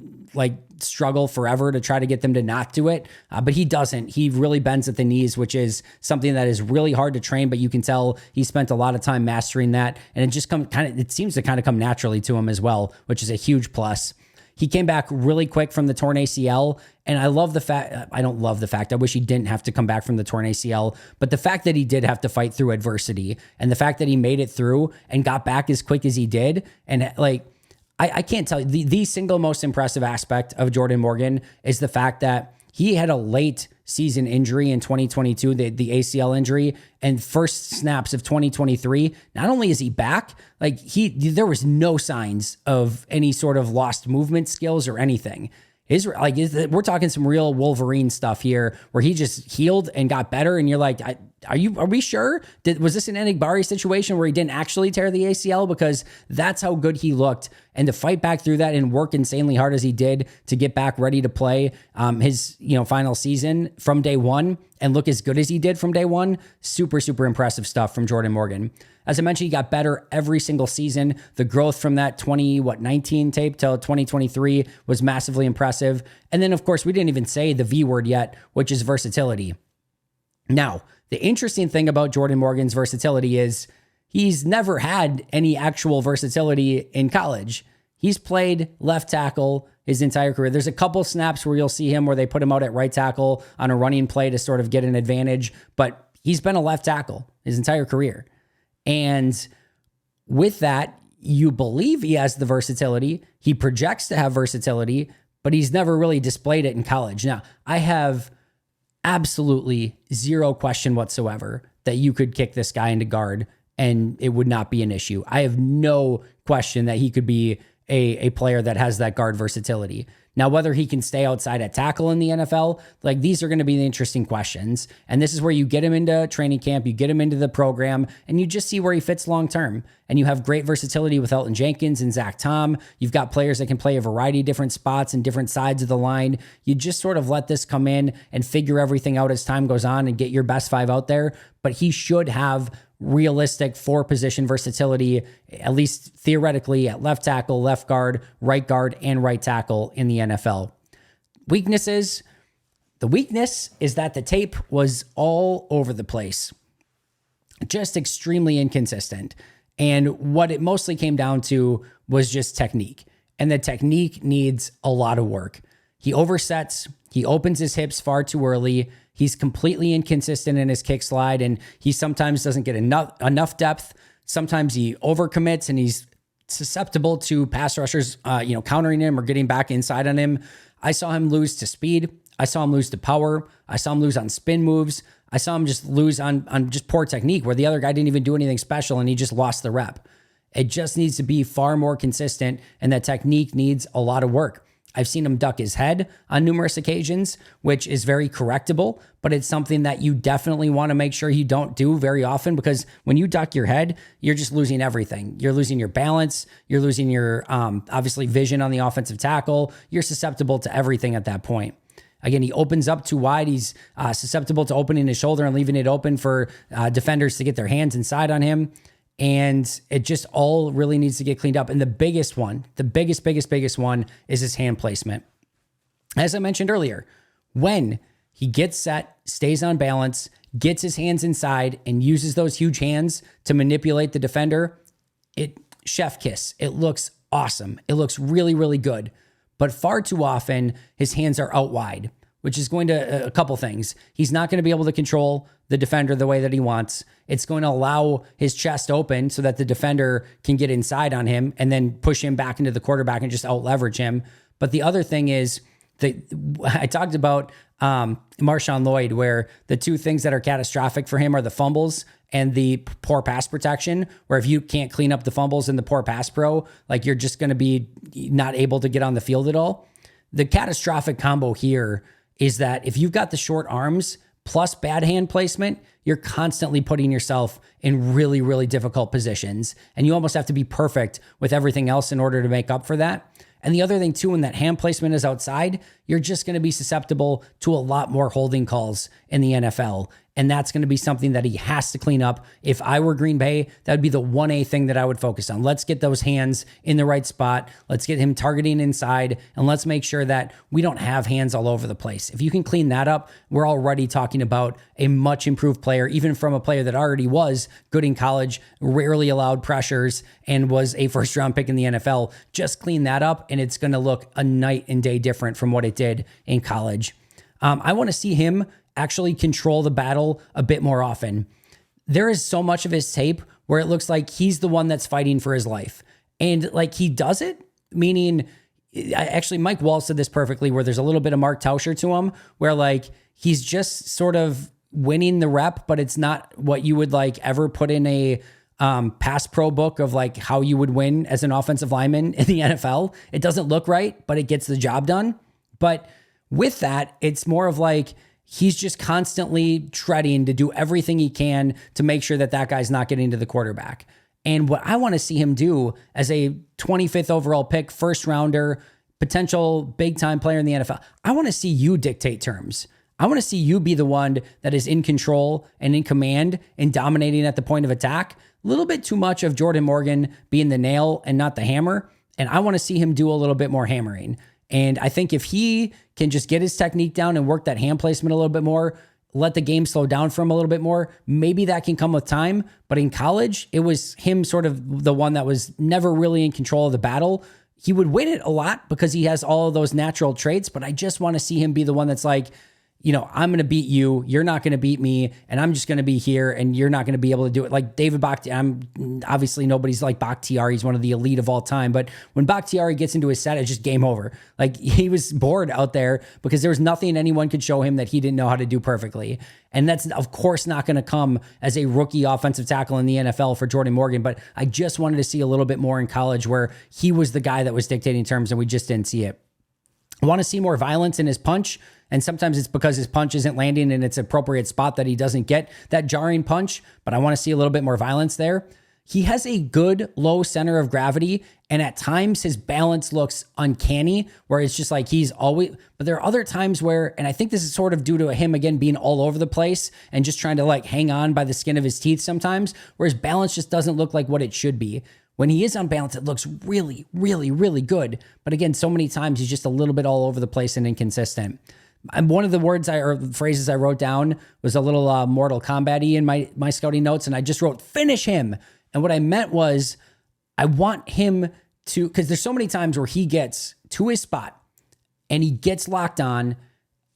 struggle forever to try to get them to not do it. But he doesn't. He really bends at the knees, which is something that is really hard to train, but you can tell he spent a lot of time mastering that. And it just it seems to come naturally to him as well, which is a huge plus. He came back really quick from the torn ACL. And I love the fact, I don't love the fact, I wish he didn't have to come back from the torn ACL, but the fact that he did have to fight through adversity and the fact that he made it through and got back as quick as he did. And I can't tell you, the single most impressive aspect of Jordan Morgan is the fact that he had a late season injury in 2022, the ACL injury, and first snaps of 2023. Not only is he back, there was no signs of any sort of lost movement skills or anything. We're talking some real Wolverine stuff here where he just healed and got better. And you're like, are we sure? Was this an Enigbari situation where he didn't actually tear the ACL? Because that's how good he looked. And to fight back through that and work insanely hard as he did to get back ready to play his final season from day one and look as good as he did from day one, super, super impressive stuff from Jordan Morgan. As I mentioned, he got better every single season. The growth from that 2019 tape till 2023 was massively impressive. And then, of course, we didn't even say the V word yet, which is versatility. Now, the interesting thing about Jordan Morgan's versatility is he's never had any actual versatility in college. He's played left tackle his entire career. There's a couple snaps where you'll see him where they put him out at right tackle on a running play to sort of get an advantage, but he's been a left tackle his entire career. And with that, you believe he has the versatility. He projects to have versatility, but he's never really displayed it in college. Now, I have absolutely zero question whatsoever that you could kick this guy into guard and it would not be an issue. I have no question that he could be a player that has that guard versatility. Now, whether he can stay outside at tackle in the NFL, these are going to be the interesting questions. And this is where you get him into training camp, you get him into the program, and you just see where he fits long-term. And you have great versatility with Elton Jenkins and Zach Tom. You've got players that can play a variety of different spots and different sides of the line. You just sort of let this come in and figure everything out as time goes on and get your best five out there. But he should have realistic four-position versatility, at least theoretically, at left tackle, left guard, and right tackle in the NFL. Weaknesses. The weakness is that the tape was all over the place. Just extremely inconsistent. And what it mostly came down to was just technique. And the technique needs a lot of work. He oversets. He opens his hips far too early. He's completely inconsistent in his kick slide, and he sometimes doesn't get enough depth. Sometimes he overcommits, and he's susceptible to pass rushers, countering him or getting back inside on him. I saw him lose to speed. I saw him lose to power. I saw him lose on spin moves. I saw him just lose on just poor technique where the other guy didn't even do anything special and he just lost the rep. It just needs to be far more consistent, and that technique needs a lot of work. I've seen him duck his head on numerous occasions, which is very correctable, but it's something that you definitely want to make sure you don't do very often, because when you duck your head, you're just losing everything. You're losing your balance. You're losing your, obviously, vision on the offensive tackle. You're susceptible to everything at that point. Again, he opens up too wide. He's susceptible to opening his shoulder and leaving it open for defenders to get their hands inside on him. And it just all really needs to get cleaned up. And the biggest one, the biggest one is his hand placement. As I mentioned earlier, when he gets set, stays on balance, gets his hands inside, and uses those huge hands to manipulate the defender, chef kiss. It looks awesome. It looks really, really good. But far too often, his hands are out wide, which is going to, a couple things. He's not going to be able to control the defender the way that he wants. It's going to allow his chest open so that the defender can get inside on him and then push him back into the quarterback and just out leverage him. But the other thing is, I talked about Marshawn Lloyd, where the two things that are catastrophic for him are the fumbles and the poor pass protection, where if you can't clean up the fumbles and the poor pass pro, like you're just going to be not able to get on the field at all. The catastrophic combo here is that if you've got the short arms plus bad hand placement, you're constantly putting yourself in really, really difficult positions. And you almost have to be perfect with everything else in order to make up for that. And the other thing too, when that hand placement is outside, you're just going to be susceptible to a lot more holding calls in the NFL. And that's going to be something that he has to clean up. If I were Green Bay, that would be the 1A thing that I would focus on. Let's get those hands in the right spot. Let's get him targeting inside, and let's make sure that we don't have hands all over the place. If you can clean that up, we're already talking about a much improved player, even from a player that already was good in college, rarely allowed pressures, and was a first-round pick in the NFL. Just clean that up, and it's going to look a night and day different from what it did in college. I want to see him actually control the battle a bit more often. There is so much of his tape where it looks like he's the one that's fighting for his life. And like he does it, meaning actually Mike Wall said this perfectly, where there's a little bit of Mark Tauscher to him, where like he's just sort of winning the rep, but it's not what you would like ever put in a pass pro book of like how you would win as an offensive lineman in the NFL. It doesn't look right, but it gets the job done. But with that, it's more of like, he's just constantly treading to do everything he can to make sure that that guy's not getting to the quarterback. And what I want to see him do as a 25th overall pick, first rounder, potential big time player in the NFL, I want to see you dictate terms. I want to see you be the one that is in control and in command and dominating at the point of attack. A little bit too much of Jordan Morgan being the nail and not the hammer. And I want to see him do a little bit more hammering. And I think if he can just get his technique down and work that hand placement a little bit more, let the game slow down for him a little bit more, maybe that can come with time. But in college, it was him sort of the one that was never really in control of the battle. He would win it a lot because he has all of those natural traits, but I just want to see him be the one that's like, you know, I'm going to beat you. You're not going to beat me. And I'm just going to be here and you're not going to be able to do it. Like David Bakhtiari, obviously nobody's like Bakhtiari. He's one of the elite of all time. But when Bakhtiari gets into his set, it's just game over. Like he was bored out there because there was nothing anyone could show him that he didn't know how to do perfectly. And that's, of course, not going to come as a rookie offensive tackle in the NFL for Jordan Morgan. But I just wanted to see a little bit more in college where he was the guy that was dictating terms and we just didn't see it. I want to see more violence in his punch. And sometimes it's because his punch isn't landing in its appropriate spot that he doesn't get that jarring punch. But I want to see a little bit more violence there. He has a good low center of gravity. And at times his balance looks uncanny, where it's just like he's always, but there are other times where, and I think this is sort of due to him, again, being all over the place and just trying to like hang on by the skin of his teeth sometimes, where his balance just doesn't look like what it should be. When he is on balance, it looks really, really, really good. But again, so many times he's just a little bit all over the place and inconsistent. And one of the words or phrases I wrote down was a little Mortal Kombat-y in my scouting notes. And I just wrote, finish him. And what I meant was I want him to, because there's so many times where he gets to his spot and he gets locked on.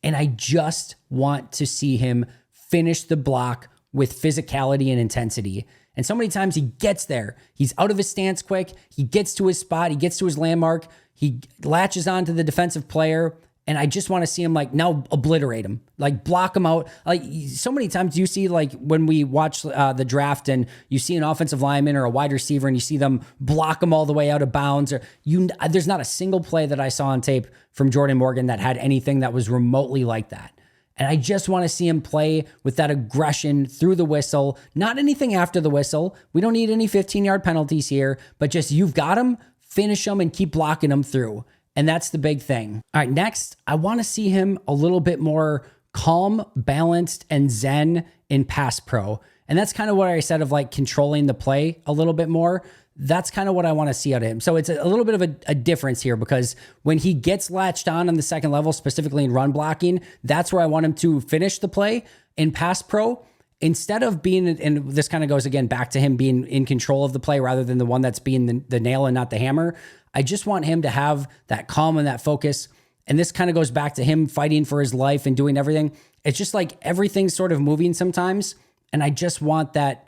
And I just want to see him finish the block with physicality and intensity. And so many times he gets there. He's out of his stance quick. He gets to his spot. He gets to his landmark. He latches on to the defensive player. And I just want to see him like now obliterate him, like block him out. Like so many times you see like when we watch the draft and you see an offensive lineman or a wide receiver and you see them block him all the way out of bounds, or there's not a single play that I saw on tape from Jordan Morgan that had anything that was remotely like that. And I just want to see him play with that aggression through the whistle, not anything after the whistle. We don't need any 15-yard penalties here, but just you've got him, finish him and keep blocking him through. And that's the big thing. All right, next, I want to see him a little bit more calm, balanced, and zen in pass pro. And that's kind of what I said of like controlling the play a little bit more. That's kind of what I want to see out of him. So it's a little bit of a difference here, because when he gets latched on the second level, specifically in run blocking, that's where I want him to finish the play. In pass pro, instead of being, and this kind of goes again back to him being in control of the play rather than the one that's being the nail and not the hammer, I just want him to have that calm and that focus. And this kind of goes back to him fighting for his life and doing everything. It's just like everything's sort of moving sometimes. And I just want that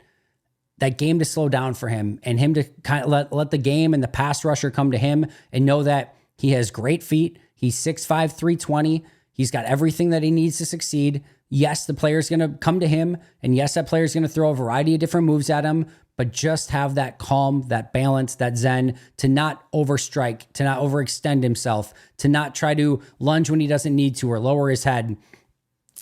game to slow down for him and him to kind of let the game and the pass rusher come to him and know that he has great feet. He's 6'5", 320. He's got everything that he needs to succeed. Yes, the player's going to come to him. And yes, that player's going to throw a variety of different moves at him, but just have that calm, that balance, that zen, to not overstrike, to not overextend himself, to not try to lunge when he doesn't need to or lower his head.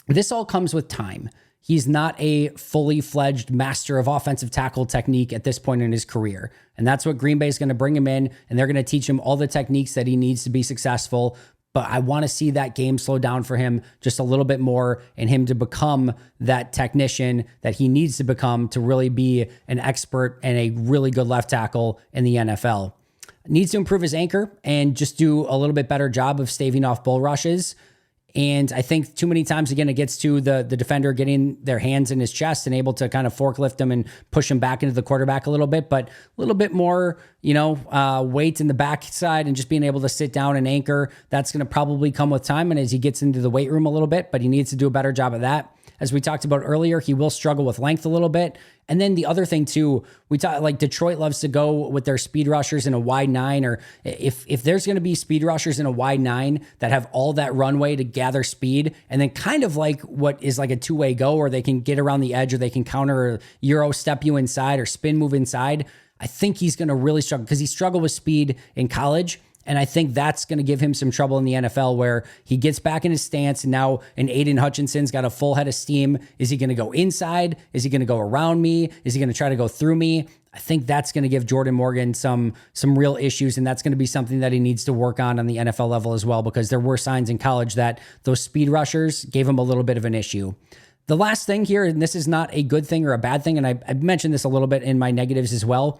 This all comes with time. He's not a fully fledged master of offensive tackle technique at this point in his career. And that's what Green Bay is going to bring him in, and they're going to teach him all the techniques that he needs to be successful. But I want to see that game slow down for him just a little bit more and him to become that technician that he needs to become to really be an expert and a really good left tackle in the NFL. Needs to improve his anchor and just do a little bit better job of staving off bull rushes. And I think too many times, again, it gets to the defender getting their hands in his chest and able to kind of forklift him and push him back into the quarterback a little bit, but a little bit more, weight in the backside and just being able to sit down and anchor. That's going to probably come with time and as he gets into the weight room a little bit, but he needs to do a better job of that. As we talked about earlier, he will struggle with length a little bit. And then the other thing too, we talk like Detroit loves to go with their speed rushers in a wide 9, or if there's going to be speed rushers in a wide 9 that have all that runway to gather speed, and then kind of like what is like a two-way go, or they can get around the edge, or they can counter or Euro step you inside or spin move inside. I think he's going to really struggle because he struggled with speed in college. And I think that's going to give him some trouble in the NFL, where he gets back in his stance. And now an Aiden Hutchinson's got a full head of steam. Is he going to go inside? Is he going to go around me? Is he going to try to go through me? I think that's going to give Jordan Morgan some real issues. And that's going to be something that he needs to work on the NFL level as well, because there were signs in college that those speed rushers gave him a little bit of an issue. The last thing here, and this is not a good thing or a bad thing, and I mentioned this a little bit in my negatives as well,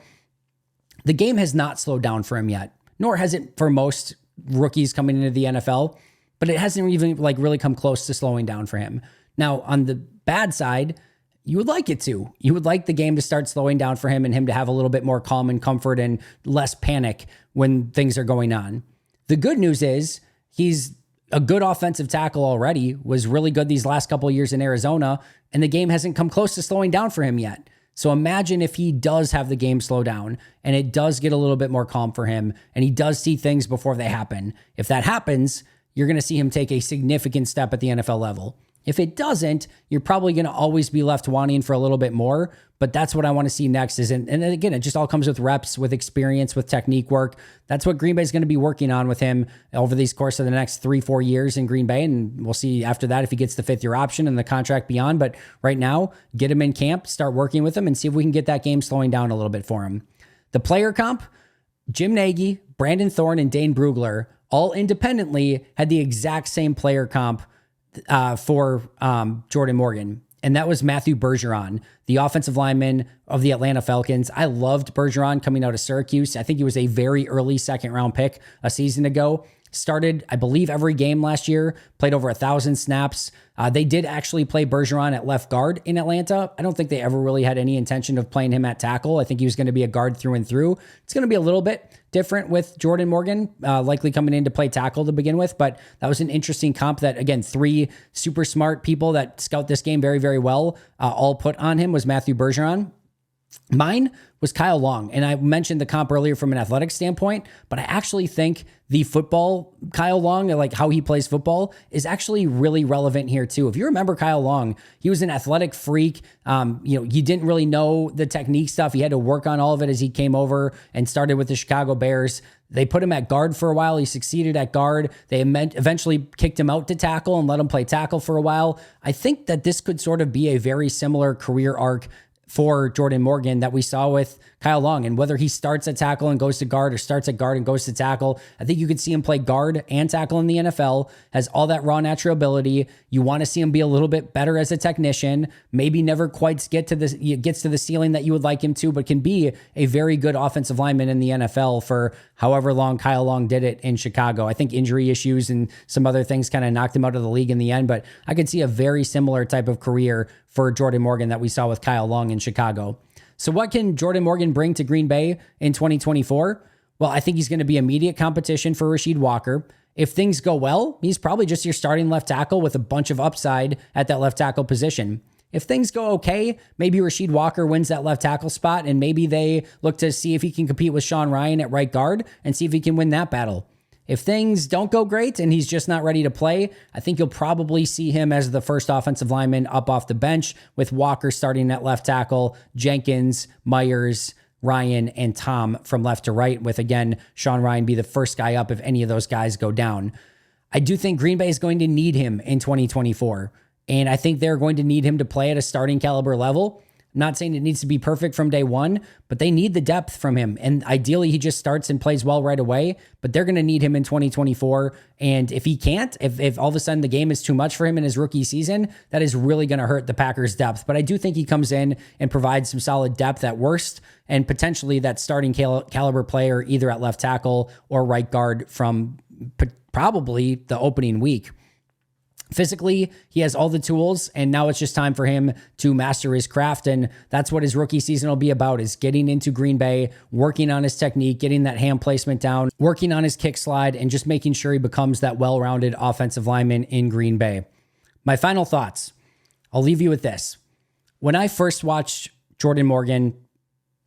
the game has not slowed down for him yet. Nor has it for most rookies coming into the NFL, but it hasn't even really come close to slowing down for him. Now, on the bad side, you would like it to. You would like the game to start slowing down for him and him to have a little bit more calm and comfort and less panic when things are going on. The good news is he's a good offensive tackle already, was really good these last couple of years in Arizona, and the game hasn't come close to slowing down for him yet. So imagine if he does have the game slow down and it does get a little bit more calm for him and he does see things before they happen. If that happens, you're going to see him take a significant step at the NFL level. If it doesn't, you're probably going to always be left wanting for a little bit more. But that's what I want to see next and again, it just all comes with reps, with experience, with technique work. That's what Green Bay is going to be working on with him over these course of the next 3-4 years in Green Bay. And we'll see after that if he gets the 5th year option and the contract beyond. But right now, get him in camp, start working with him and see if we can get that game slowing down a little bit for him. The player comp, Jim Nagy, Brandon Thorne, and Dane Brugler all independently had the exact same player comp for Jordan Morgan. And that was Matthew Bergeron, the offensive lineman of the Atlanta Falcons. I loved Bergeron coming out of Syracuse. I think he was a very early 2nd round pick a season ago. Started, I believe, every game last year, played over 1,000 snaps. They did actually play Bergeron at left guard in Atlanta. I don't think they ever really had any intention of playing him at tackle. I think he was going to be a guard through and through. It's going to be a little bit different with Jordan Morgan, likely coming in to play tackle to begin with, but that was an interesting comp that, again, 3 super smart people that scout this game very, very well, all put on him was Matthew Bergeron. Mine was Kyle Long. And I mentioned the comp earlier from an athletic standpoint, but I actually think the football Kyle Long, like how he plays football, is actually really relevant here too. If you remember Kyle Long, he was an athletic freak. He didn't really know the technique stuff. He had to work on all of it as he came over and started with the Chicago Bears. They put him at guard for a while. He succeeded at guard. They eventually kicked him out to tackle and let him play tackle for a while. I think that this could sort of be a very similar career arc for Jordan Morgan that we saw with Kyle Long. And whether he starts at tackle and goes to guard or starts at guard and goes to tackle, I think you could see him play guard and tackle in the NFL, has all that raw natural ability. You want to see him be a little bit better as a technician, maybe never quite gets to the ceiling that you would like him to, but can be a very good offensive lineman in the NFL for however long Kyle Long did it in Chicago. I think injury issues and some other things kind of knocked him out of the league in the end, but I could see a very similar type of career for Jordan Morgan that we saw with Kyle Long in Chicago. So what can Jordan Morgan bring to Green Bay in 2024? Well, I think he's going to be immediate competition for Rasheed Walker. If things go well, he's probably just your starting left tackle with a bunch of upside at that left tackle position. If things go okay, maybe Rasheed Walker wins that left tackle spot, and maybe they look to see if he can compete with Sean Ryan at right guard and see if he can win that battle. If things don't go great and he's just not ready to play, I think you'll probably see him as the first offensive lineman up off the bench, with Walker starting at left tackle, Jenkins, Myers, Ryan, and Tom from left to right, with, again, Sean Ryan be the first guy up if any of those guys go down. I do think Green Bay is going to need him in 2024, and I think they're going to need him to play at a starting caliber level. I'm not saying it needs to be perfect from day one, but they need the depth from him. And ideally, he just starts and plays well right away, but they're going to need him in 2024. And if he can't, if all of a sudden the game is too much for him in his rookie season, that is really going to hurt the Packers' depth. But I do think he comes in and provides some solid depth at worst, and potentially that starting caliber player either at left tackle or right guard from probably the opening week. Physically, he has all the tools, and now it's just time for him to master his craft, and that's what his rookie season will be about, is getting into Green Bay, working on his technique, getting that hand placement down, working on his kick slide, and just making sure he becomes that well-rounded offensive lineman in Green Bay. My final thoughts, I'll leave you with this. When I first watched Jordan Morgan,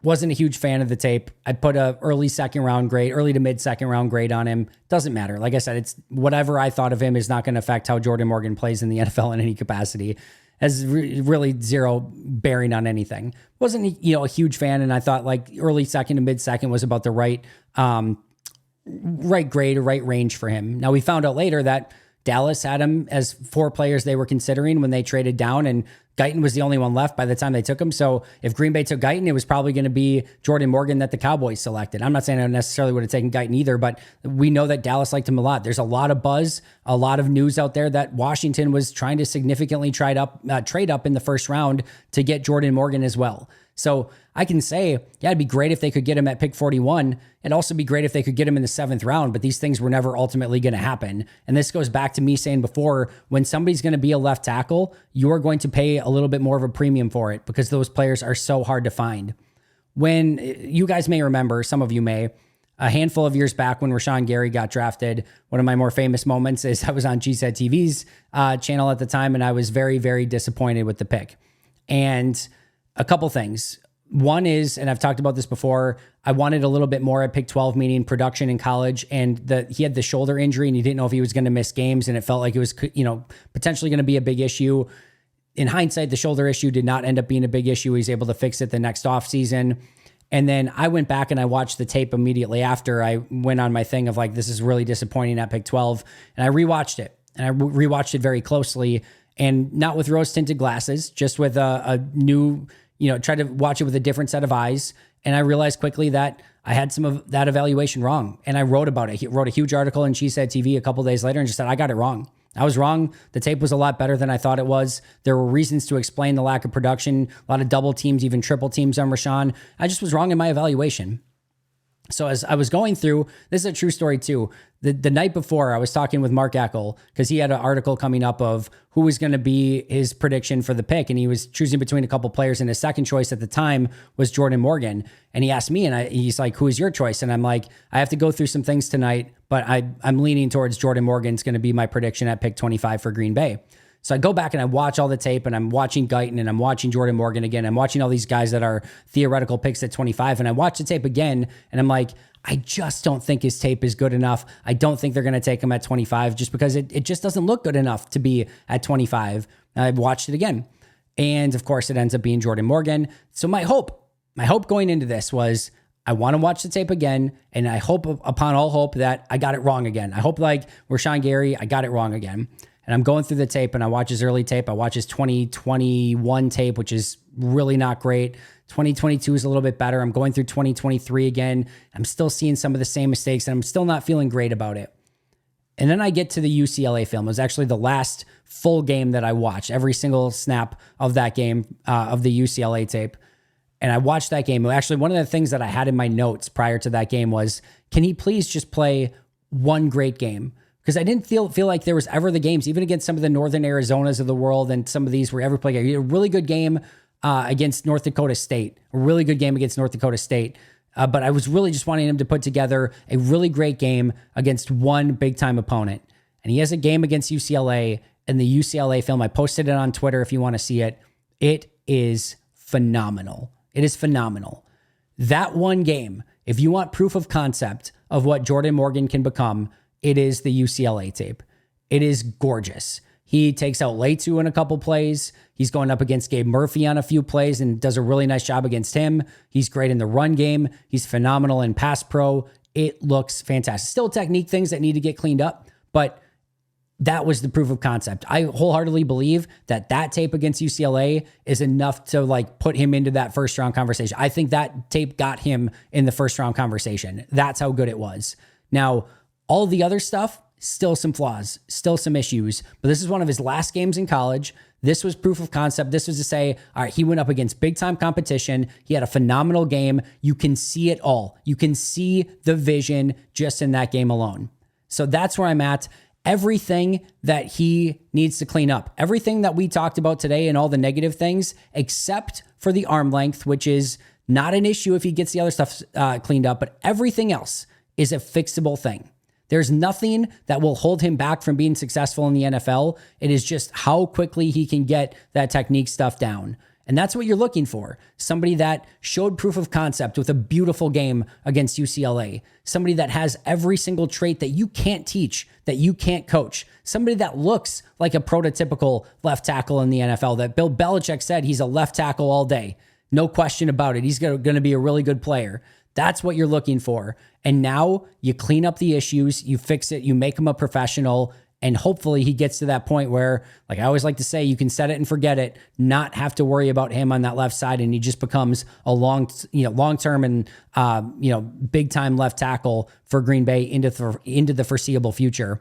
wasn't a huge fan of the tape. I put a early to mid second round grade on him. Doesn't matter. Like I said, it's whatever I thought of him is not going to affect how Jordan Morgan plays in the NFL in any capacity. Has really zero bearing on anything. Wasn't a huge fan, and I thought like early second to mid second was about the right grade or right range for him. Now we found out later that Dallas had him as 4 players they were considering when they traded down, and Guyton was the only one left by the time they took him. So if Green Bay took Guyton, it was probably going to be Jordan Morgan that the Cowboys selected. I'm not saying I necessarily would have taken Guyton either, but we know that Dallas liked him a lot. There's a lot of buzz, a lot of news out there that Washington was trying to significantly trade up in the first round to get Jordan Morgan as well. So I can say, yeah, it'd be great if they could get him at pick 41. It'd also be great if they could get him in the 7th round, but these things were never ultimately going to happen. And this goes back to me saying before, when somebody's going to be a left tackle, you're going to pay a little bit more of a premium for it because those players are so hard to find. When you guys may remember, some of you may, a handful of years back when Rashawn Gary got drafted, one of my more famous moments is I was on GSET TV's channel at the time, and I was very, very disappointed with the pick. And a couple things. One is, and I've talked about this before, I wanted a little bit more at pick 12, meaning production in college, and he had the shoulder injury and he didn't know if he was going to miss games, and it felt like it was, potentially going to be a big issue. In hindsight, the shoulder issue did not end up being a big issue. He's able to fix it the next offseason. And then I went back and I watched the tape immediately after I went on my thing of like, this is really disappointing at pick 12. And I rewatched it, and I rewatched it very closely, and not with rose tinted glasses, just with a new, try to watch it with a different set of eyes. And I realized quickly that I had some of that evaluation wrong. And I wrote about it. He wrote a huge article in She Said TV a couple days later and just said, I got it wrong. I was wrong. The tape was a lot better than I thought it was. There were reasons to explain the lack of production, a lot of double teams, even triple teams on Rashawn. I just was wrong in my evaluation. So as I was going through, this is a true story too. The night before, I was talking with Mark Eckel because he had an article coming up of who was going to be his prediction for the pick. And he was choosing between a couple players, and his second choice at the time was Jordan Morgan. And he asked me, and he's like, who is your choice? And I'm like, I have to go through some things tonight, but I'm leaning towards Jordan Morgan's going to be my prediction at pick 25 for Green Bay. So I go back and I watch all the tape, and I'm watching Guyton and I'm watching Jordan Morgan again. I'm watching all these guys that are theoretical picks at 25. And I watch the tape again and I'm like, I just don't think his tape is good enough. I don't think they're going to take him at 25 just because it just doesn't look good enough to be at 25. And I watched it again. And of course it ends up being Jordan Morgan. So my hope going into this was I want to watch the tape again. And I hope upon all hope that I got it wrong again. I hope like Rashawn Gary, I got it wrong again. And I'm going through the tape and I watch his early tape. I watch his 2021 tape, which is really not great. 2022 is a little bit better. I'm going through 2023 again. I'm still seeing some of the same mistakes and I'm still not feeling great about it. And then I get to the UCLA film. It was actually the last full game that I watched, every single snap of that game, of the UCLA tape. And I watched that game. Actually, one of the things that I had in my notes prior to that game was, can he please just play one great game? Because I didn't feel like there was ever the games, even against some of the Northern Arizonas of the world and some of these where every play, he had a really good game against North Dakota State, a really good game against North Dakota State. But I was really just wanting him to put together a really great game against one big-time opponent. And he has a game against UCLA, and the UCLA film, I posted it on Twitter if you want to see it. It is phenomenal. It is phenomenal. That one game, if you want proof of concept of what Jordan Morgan can become, it is the UCLA tape. It is gorgeous. He takes out Leitu in a couple plays. He's going up against Gabe Murphy on a few plays and does a really nice job against him. He's great in the run game. He's phenomenal in pass pro. It looks fantastic. Still technique things that need to get cleaned up, but that was the proof of concept. I wholeheartedly believe that tape against UCLA is enough to like put him into that first round conversation. I think that tape got him in the first round conversation. That's how good it was. Now, all the other stuff, still some flaws, still some issues, but this is one of his last games in college. This was proof of concept. This was to say, all right, he went up against big time competition. He had a phenomenal game. You can see it all. You can see the vision just in that game alone. So that's where I'm at. Everything that he needs to clean up, everything that we talked about today and all the negative things, except for the arm length, which is not an issue if he gets the other stuff cleaned up, but everything else is a fixable thing. There's nothing that will hold him back from being successful in the NFL. It is just how quickly he can get that technique stuff down. And that's what you're looking for. Somebody that showed proof of concept with a beautiful game against UCLA. Somebody that has every single trait that you can't teach, that you can't coach. Somebody that looks like a prototypical left tackle in the NFL, that Bill Belichick said he's a left tackle all day. No question about it. He's going to be a really good player. That's what you're looking for. And now you clean up the issues, you fix it, you make him a professional, and hopefully he gets to that point where, like I always like to say, you can set it and forget it, not have to worry about him on that left side, and he just becomes a long-term and big time left tackle for Green Bay into the foreseeable future.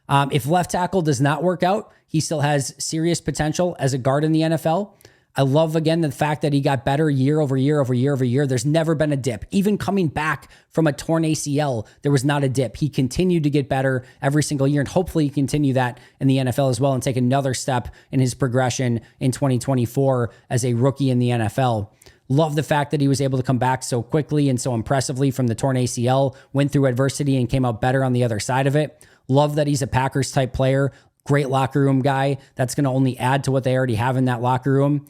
If left tackle does not work out, he still has serious potential as a guard in the NFL. I love, again, the fact that he got better year over year over year over year. There's never been a dip. Even coming back from a torn ACL, there was not a dip. He continued to get better every single year, and hopefully continue that in the NFL as well and take another step in his progression in 2024 as a rookie in the NFL. Love the fact that he was able to come back so quickly and so impressively from the torn ACL, went through adversity and came out better on the other side of it. Love that he's a Packers type player, great locker room guy. That's going to only add to what they already have in that locker room.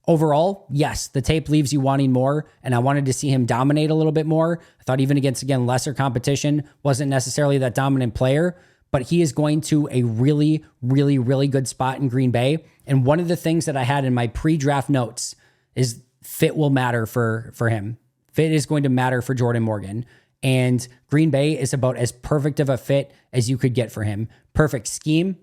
Overall, yes, the tape leaves you wanting more, and I wanted to see him dominate a little bit more. I thought even against, lesser competition, wasn't necessarily that dominant player, but he is going to a really, really, really good spot in Green Bay. And one of the things that I had in my pre-draft notes is fit will matter for him. Fit is going to matter for Jordan Morgan. And Green Bay is about as perfect of a fit as you could get for him. Perfect scheme,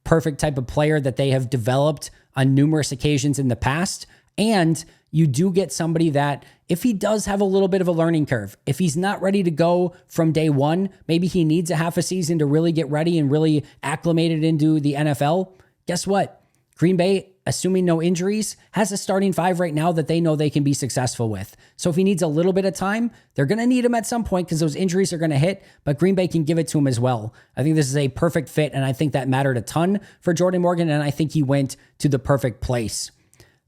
perfect type of player that they have developed on numerous occasions in the past. And you do get somebody that, if he does have a little bit of a learning curve, if he's not ready to go from day one, maybe he needs a half a season to really get ready and really acclimated into the NFL. Guess what? Green Bay, assuming no injuries, has a starting five right now that they know they can be successful with. So if he needs a little bit of time, they're going to need him at some point because those injuries are going to hit, but Green Bay can give it to him as well. I think this is a perfect fit, and I think that mattered a ton for Jordan Morgan, and I think he went to the perfect place.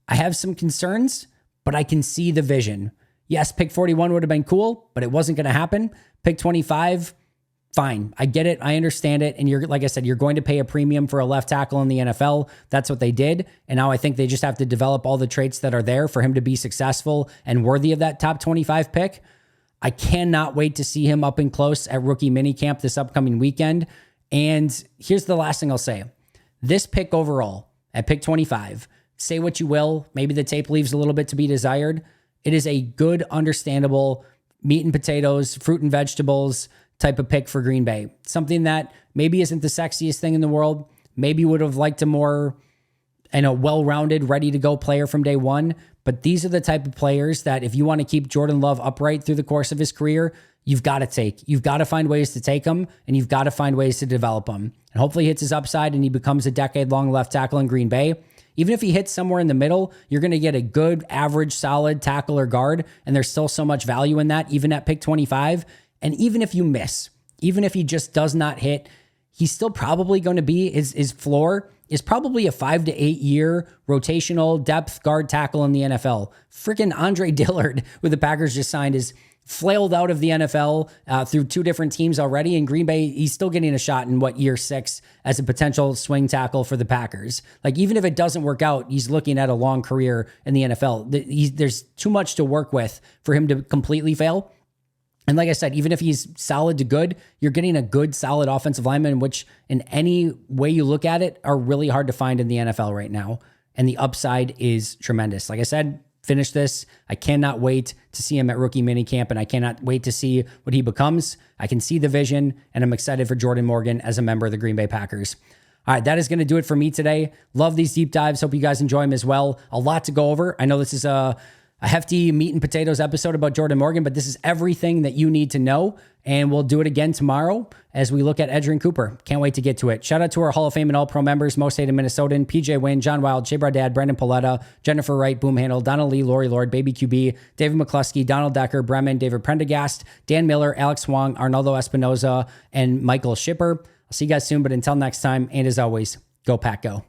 I have some concerns, but I can see the vision. Yes, pick 41 would have been cool, but it wasn't going to happen. Pick 25, fine. I get it. I understand it. And you're, like I said, you're going to pay a premium for a left tackle in the NFL. That's what they did. And now I think they just have to develop all the traits that are there for him to be successful and worthy of that top 25 pick. I cannot wait to see him up and close at rookie minicamp this upcoming weekend. And here's the last thing I'll say. This pick overall at pick 25, say what you will, maybe the tape leaves a little bit to be desired. It is a good, understandable meat and potatoes, fruit and vegetables type of pick for Green Bay. Something that maybe isn't the sexiest thing in the world. Maybe would have liked a more, well-rounded, ready-to-go player from day one. But these are the type of players that if you want to keep Jordan Love upright through the course of his career, you've got to take. You've got to find ways to take him, and you've got to find ways to develop him. And hopefully he hits his upside and he becomes a decade-long left tackle in Green Bay. Even if he hits somewhere in the middle, you're going to get a good, average, solid tackle or guard, and there's still so much value in that, even at pick 25. And even if you miss, even if he just does not hit, he's still probably going to be, his floor is probably a 5 to 8 year rotational depth guard tackle in the NFL. Freaking Andre Dillard, who the Packers just signed, is flailed out of the NFL through 2 different teams already. In Green Bay, he's still getting a shot in year 6 as a potential swing tackle for the Packers. Like, even if it doesn't work out, he's looking at a long career in the NFL. There's too much to work with for him to completely fail. And like I said, even if he's solid to good, you're getting a good, solid offensive lineman, which in any way you look at it are really hard to find in the NFL right now. And the upside is tremendous. Like I said, finish this. I cannot wait to see him at rookie minicamp, and I cannot wait to see what he becomes. I can see the vision, and I'm excited for Jordan Morgan as a member of the Green Bay Packers. All right, that is going to do it for me today. Love these deep dives. Hope you guys enjoy them as well. A lot to go over. I know this is a hefty meat and potatoes episode about Jordan Morgan, but this is everything that you need to know. And we'll do it again tomorrow as we look at Edgerrin Cooper. Can't wait to get to it. Shout out to our Hall of Fame and All-Pro members, Most Hated Minnesotan, PJ Wynn, John Wild, Shea Bardad, Brandon Paletta, Jennifer Wright, Boom Handle, Donald Lee, Lori Lord, Baby QB, David McCluskey, Donald Decker, Bremen, David Prendergast, Dan Miller, Alex Wong, Arnaldo Espinoza, and Michael Schipper. I'll see you guys soon, but until next time, and as always, go Pack Go.